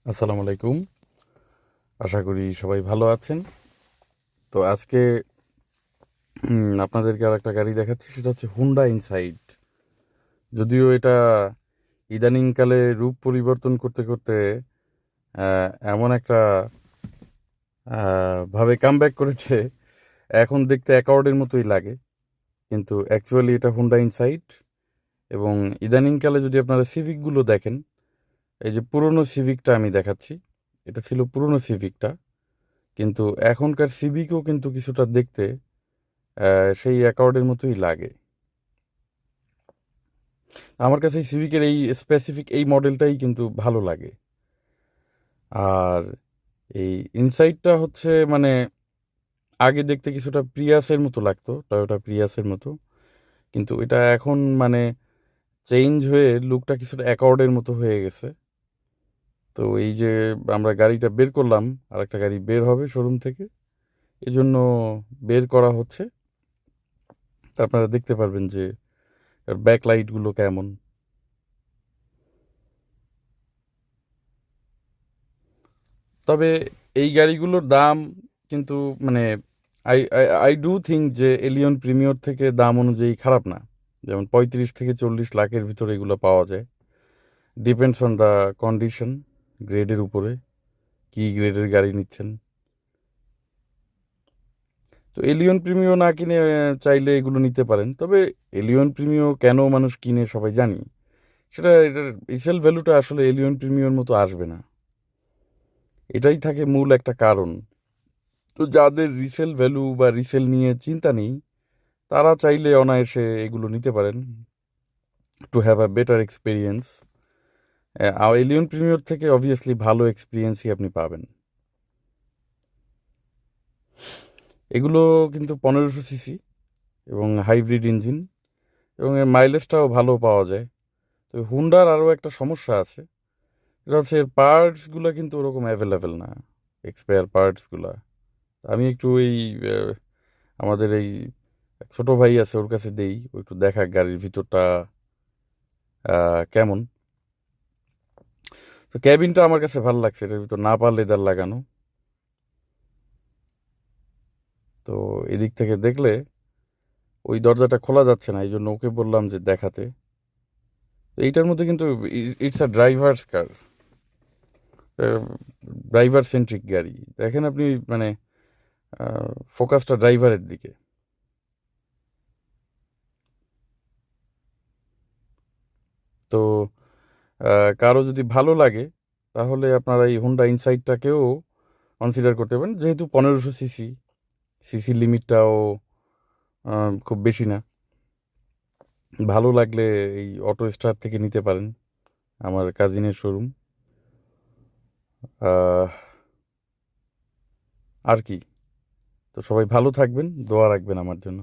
আসসালামু আলাইকুম। আশা করি সবাই ভালো আছেন। তো আজকে আপনাদেরকে আর একটা গাড়ি দেখাচ্ছি, সেটা হচ্ছে হুন্ডা ইনসাইড। যদিও এটা ইদানিংকালে রূপ পরিবর্তন করতে করতে এমন একটা ভাবে কামব্যাক করেছে, এখন দেখতে অ্যাকর্ডের মতোই লাগে, কিন্তু অ্যাকচুয়ালি এটা হুন্ডা ইনসাইড। এবং ইদানিংকালে যদি আপনারা সিভিকগুলো দেখেন, এই যে পুরনো সিভিকটা আমি দেখাচ্ছি, এটা ছিল পুরনো সিভিকটা, কিন্তু এখনকার সিভিকও কিন্তু কিছুটা দেখতে সেই অ্যাকর্ডের মতোই লাগে। আমার কাছে এই সিভিকের এই স্পেসিফিক এই মডেলটাই কিন্তু ভালো লাগে। আর এই ইনসাইডটা হচ্ছে মানে আগে দেখতে কিছুটা প্রিয়াসের মতো লাগতো, টয়োটা প্রিয়াসের মতো, কিন্তু এটা এখন মানে চেঞ্জ হয়ে লুকটা কিছুটা অ্যাকর্ডের মতো হয়ে গেছে। তো এই যে আমরা গাড়িটা বের করলাম, আর একটা গাড়ি বের হবে শোরুম থেকে, এজন্য বের করা হচ্ছে। তা আপনারা দেখতে পারবেন যে ব্যাক লাইটগুলো কেমন। তবে এই গাড়িগুলোর দাম কিন্তু মানে I I I do think যে এলিয়ন প্রিমিয়র থেকে দাম অনুযায়ী খারাপ না। যেমন 35 থেকে 40 লাখের ভিতরে এগুলো পাওয়া যায়। ডিপেন্ডস অন দ্য কন্ডিশন, গ্রেডের উপরে, কি গ্রেডের গাড়ি নিচ্ছেন। তো এলিয়ন প্রিমিও না কিনে চাইলে এগুলো নিতে পারেন। তবে এলিয়ন প্রিমিও কেন মানুষ কিনে সবাই জানি, সেটা এটার রিসেল ভ্যালুটা আসলে এলিয়ন প্রিমিওর মতো আসবে না। এটাই থাকে মূল একটা কারণ। তো যাদের রিসেল ভ্যালু বা রিসেল নিয়ে চিন্তা নেই, তারা চাইলে অনায়াসে এগুলো নিতে পারেন, to have a better experience. এলিয়ন প্রিমিয়র থেকে অবভিয়াসলি ভালো এক্সপিরিয়েন্সই আপনি পাবেন। এগুলো কিন্তু 1500 সিসি এবং হাইব্রিড ইঞ্জিন, এবং এর মাইলেজটাও ভালো পাওয়া যায়। তো হুন্ডার আরও একটা সমস্যা আছে, এটা হচ্ছে এর পার্টসগুলো কিন্তু ওরকম অ্যাভেলেবেল না, এক্সপায়ার পার্টসগুলা। আমি একটু এই আহ, আমাদের এই ছোট ভাই আছে, ওর কাছে দেই, ও একটু দেখা গাড়ির ভিতরটা কেমন। তো ক্যাবিনটা আমার কাছে ভালো লাগছে, এটার ভিতর নাপা লেদার লাগানো। তো এদিক থেকে দেখলে ওই দরজাটা খোলা যাচ্ছে না, এই জন্য ওকে বললাম যে দেখাতে। তো এইটার মধ্যে কিন্তু it's a driver's car, driver centric গাড়ি। দেখেন আপনি মানে ফোকাসটা ড্রাইভারের দিকে। তো কারো যদি ভালো লাগে, তাহলে আপনারা এই হুন্ডা ইনসাইটটাকেও কনসিডার করতে পারেন, যেহেতু 1500 সিসি, সিসি লিমিটটাও খুব বেশি না। ভালো লাগলে এই অটো স্টার থেকে নিতে পারেন, আমার কাজিনের শোরুম। আর কি, তো সবাই ভালো থাকবেন, দোয়া রাখবেন আমার জন্য।